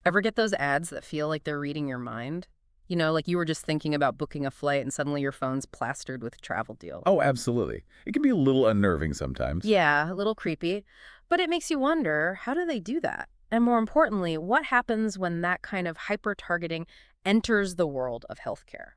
Ever get those ads that feel like they're reading your mind? Like you were just thinking about booking a flight and suddenly your phone's plastered with travel deals. Oh, absolutely. It can be a little unnerving sometimes. Yeah, a little creepy. But it makes you wonder, how do they do that? And more importantly, what happens when that kind of hyper-targeting enters the world of healthcare?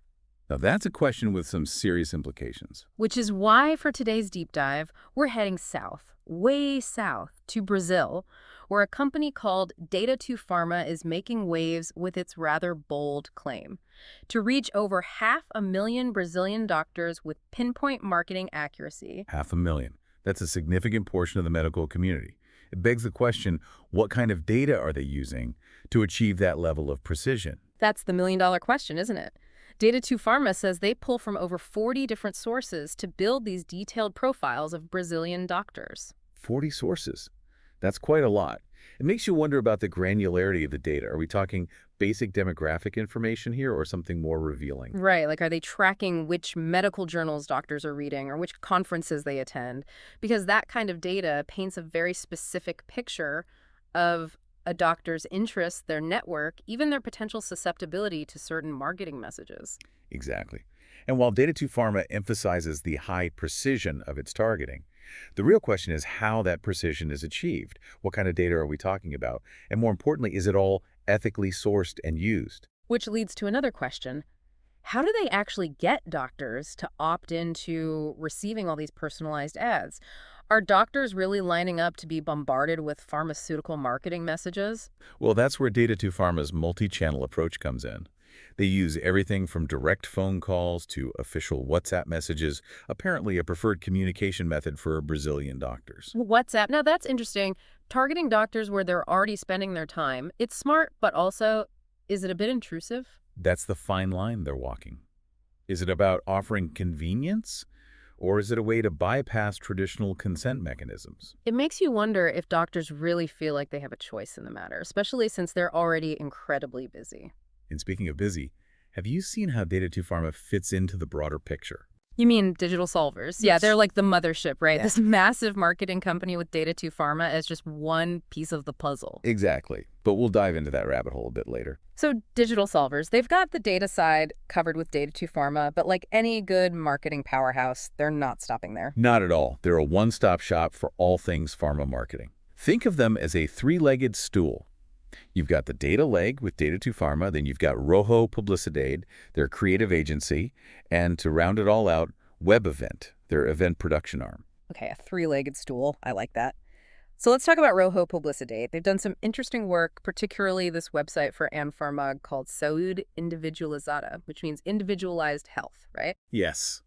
Now, that's a question with some serious implications. Which is why for today's deep dive, we're heading south, way south, to Brazil, where a company called Data2 Pharma is making waves with its rather bold claim to reach over 500,000 Brazilian doctors with pinpoint marketing accuracy. 500,000. That's a significant portion of the medical community. It begs the question, what kind of data are they using to achieve that level of precision? That's the million-dollar question, isn't it? Data2 Pharma says they pull from over 40 different sources to build these detailed profiles of Brazilian doctors. 40 sources. That's quite a lot. It makes you wonder about the granularity of the data. Are we talking basic demographic information here or something more revealing? Right, like are they tracking which medical journals doctors are reading or which conferences they attend? Because that kind of data paints a very specific picture of a doctor's interests, their network, even their potential susceptibility to certain marketing messages. Exactly. And while Data2 Pharma emphasizes the high precision of its targeting, the real question is how that precision is achieved. What kind of data are we talking about? And more importantly, is it all ethically sourced and used? Which leads to another question. How do they actually get doctors to opt into receiving all these personalized ads? Are doctors really lining up to be bombarded with pharmaceutical marketing messages? Well, that's where Data2 Pharma's multi-channel approach comes in. They use everything from direct phone calls to official WhatsApp messages, apparently a preferred communication method for Brazilian doctors. WhatsApp. Now that's interesting. Targeting doctors where they're already spending their time. It's smart, but also, is it a bit intrusive? That's the fine line they're walking. Is it about offering convenience, or is it a way to bypass traditional consent mechanisms? It makes you wonder if doctors really feel like they have a choice in the matter, especially since they're already incredibly busy. And speaking of busy, have you seen how Data2 Pharma fits into the broader picture? You mean digital solvers? Yeah, they're like the mothership, right? Yeah. This massive marketing company with Data2 Pharma as just one piece of the puzzle. Exactly. But we'll dive into that rabbit hole a bit later. So digital solvers, they've got the data side covered with Data2 Pharma, but like any good marketing powerhouse, they're not stopping there. Not at all. They're a one-stop shop for all things pharma marketing. Think of them as a three-legged stool. You've got the data leg with Data2 Pharma, then you've got Rojo Publicidade, their creative agency, and to round it all out, Web Event, their event production arm. Okay, a three-legged stool. I like that. So let's talk about Rojo Publicidade. They've done some interesting work, particularly this website for Anpharma called Saúde Individualizada, which means individualized health, right? Yes.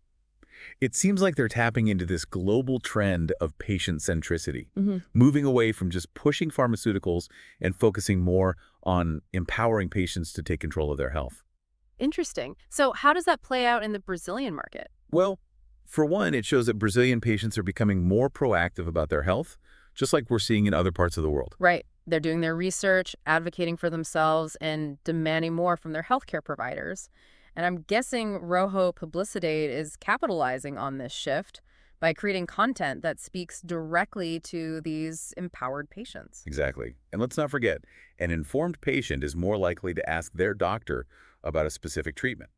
It seems like they're tapping into this global trend of patient centricity, moving away from just pushing pharmaceuticals and focusing more on empowering patients to take control of their health. Interesting. So how does that play out in the Brazilian market? Well, for one, it shows that Brazilian patients are becoming more proactive about their health, just like we're seeing in other parts of the world. Right. They're doing their research, advocating for themselves, and demanding more from their healthcare providers. And I'm guessing Rojo Publicidade is capitalizing on this shift by creating content that speaks directly to these empowered patients. Exactly. And let's not forget, an informed patient is more likely to ask their doctor about a specific treatment.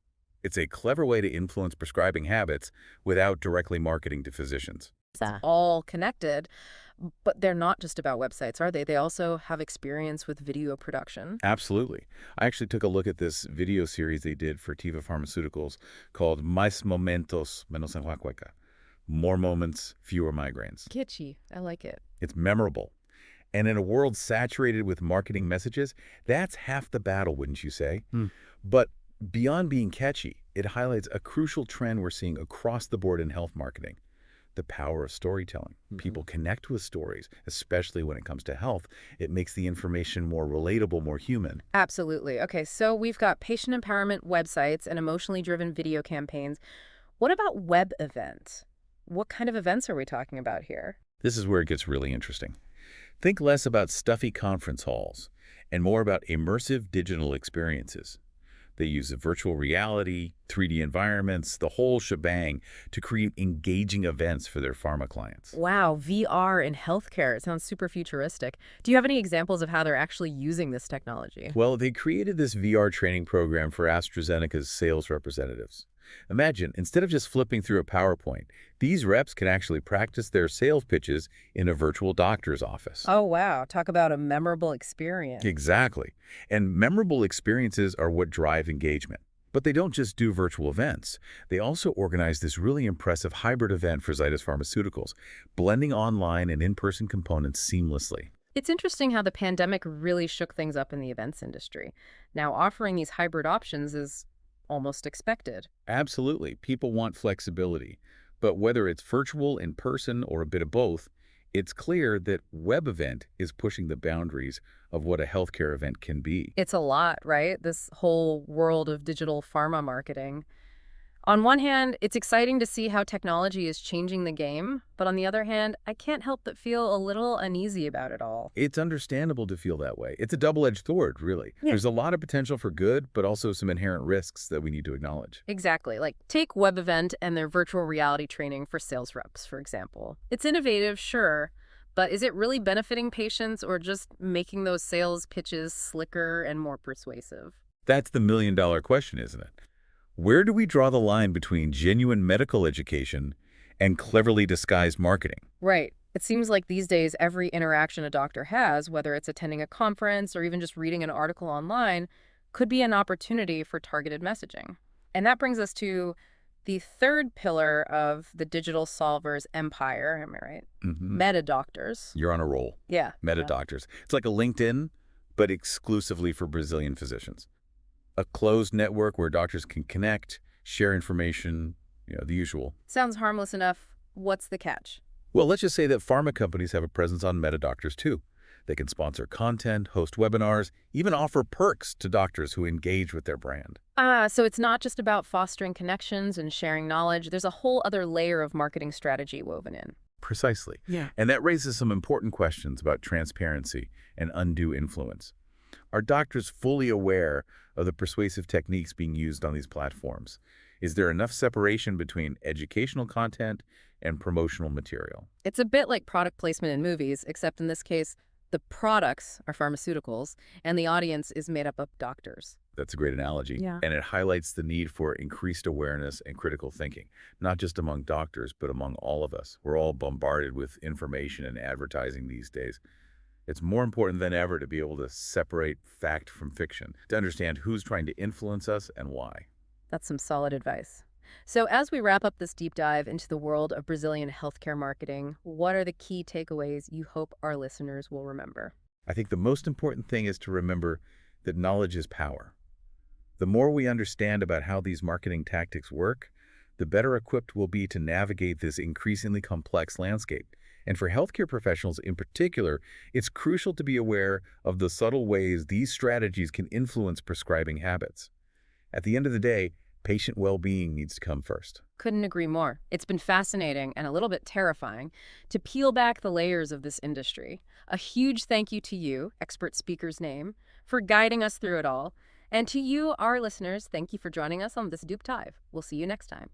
It's a clever way to influence prescribing habits without directly marketing to physicians. All connected, but they're not just about websites, are they? They also have experience with video production. Absolutely. I actually took a look at this video series they did for Teva Pharmaceuticals called Mais Momentos Menos Enjaqueca. More moments, fewer migraines. Kitschy. I like it. It's memorable. And in a world saturated with marketing messages, that's half the battle, wouldn't you say? But beyond being catchy, it highlights a crucial trend we're seeing across the board in health marketing. The power of storytelling. People connect with stories, especially when it comes to health. It makes the information more relatable, more human. Absolutely. Okay, so we've got patient empowerment websites and emotionally driven video campaigns. What about web events? What kind of events are we talking about here? This is where it gets really interesting. Think less about stuffy conference halls and more about immersive digital experiences. They use virtual reality, 3D environments, the whole shebang to create engaging events for their pharma clients. Wow, VR in healthcare. It sounds super futuristic. Do you have any examples of how they're actually using this technology? Well, they created this VR training program for AstraZeneca's sales representatives. Imagine, instead of just flipping through a PowerPoint, these reps can actually practice their sales pitches in a virtual doctor's office. Oh, wow. Talk about a memorable experience. Exactly. And memorable experiences are what drive engagement. But they don't just do virtual events. They also organize this really impressive hybrid event for Zydus Pharmaceuticals, blending online and in-person components seamlessly. It's interesting how the pandemic really shook things up in the events industry. Now, offering these hybrid options is almost expected. Absolutely. People want flexibility. But whether it's virtual, in person, or a bit of both, it's clear that web event is pushing the boundaries of what a healthcare event can be. It's a lot, right? This whole world of digital pharma marketing. On one hand, it's exciting to see how technology is changing the game, but on the other hand, I can't help but feel a little uneasy about it all. It's understandable to feel that way. It's a double-edged sword, really. Yeah. There's a lot of potential for good, but also some inherent risks that we need to acknowledge. Exactly. Like, take WebEvent and their virtual reality training for sales reps, for example. It's innovative, sure, but is it really benefiting patients or just making those sales pitches slicker and more persuasive? That's the million-dollar question, isn't it? Where do we draw the line between genuine medical education and cleverly disguised marketing? Right. It seems like these days every interaction a doctor has, whether it's attending a conference or even just reading an article online, could be an opportunity for targeted messaging. And that brings us to the third pillar of the digital solvers empire, am I right? Meta doctors. You're on a roll. Yeah. Meta Yeah. doctors. It's like a LinkedIn, but exclusively for Brazilian physicians. A closed network where doctors can connect, share information, the usual. Sounds harmless enough. What's the catch? Well, let's just say that pharma companies have a presence on Meta doctors too. They can sponsor content, host webinars, even offer perks to doctors who engage with their brand. So it's not just about fostering connections and sharing knowledge. There's a whole other layer of marketing strategy woven in. Precisely. Yeah. And that raises some important questions about transparency and undue influence. Are doctors fully aware of the persuasive techniques being used on these platforms? Is there enough separation between educational content and promotional material? It's a bit like product placement in movies, except in this case, the products are pharmaceuticals and the audience is made up of doctors. That's a great analogy. Yeah. And it highlights the need for increased awareness and critical thinking, not just among doctors, but among all of us. We're all bombarded with information and advertising these days. It's more important than ever to be able to separate fact from fiction, to understand who's trying to influence us and why. That's some solid advice. So as we wrap up this deep dive into the world of Brazilian healthcare marketing, what are the key takeaways you hope our listeners will remember? I think the most important thing is to remember that knowledge is power. The more we understand about how these marketing tactics work, the better equipped we'll be to navigate this increasingly complex landscape. And for healthcare professionals in particular, it's crucial to be aware of the subtle ways these strategies can influence prescribing habits. At the end of the day, patient well-being needs to come first. Couldn't agree more. It's been fascinating and a little bit terrifying to peel back the layers of this industry. A huge thank you to you, expert speaker's name, for guiding us through it all. And to you, our listeners, thank you for joining us on this deep dive. We'll see you next time.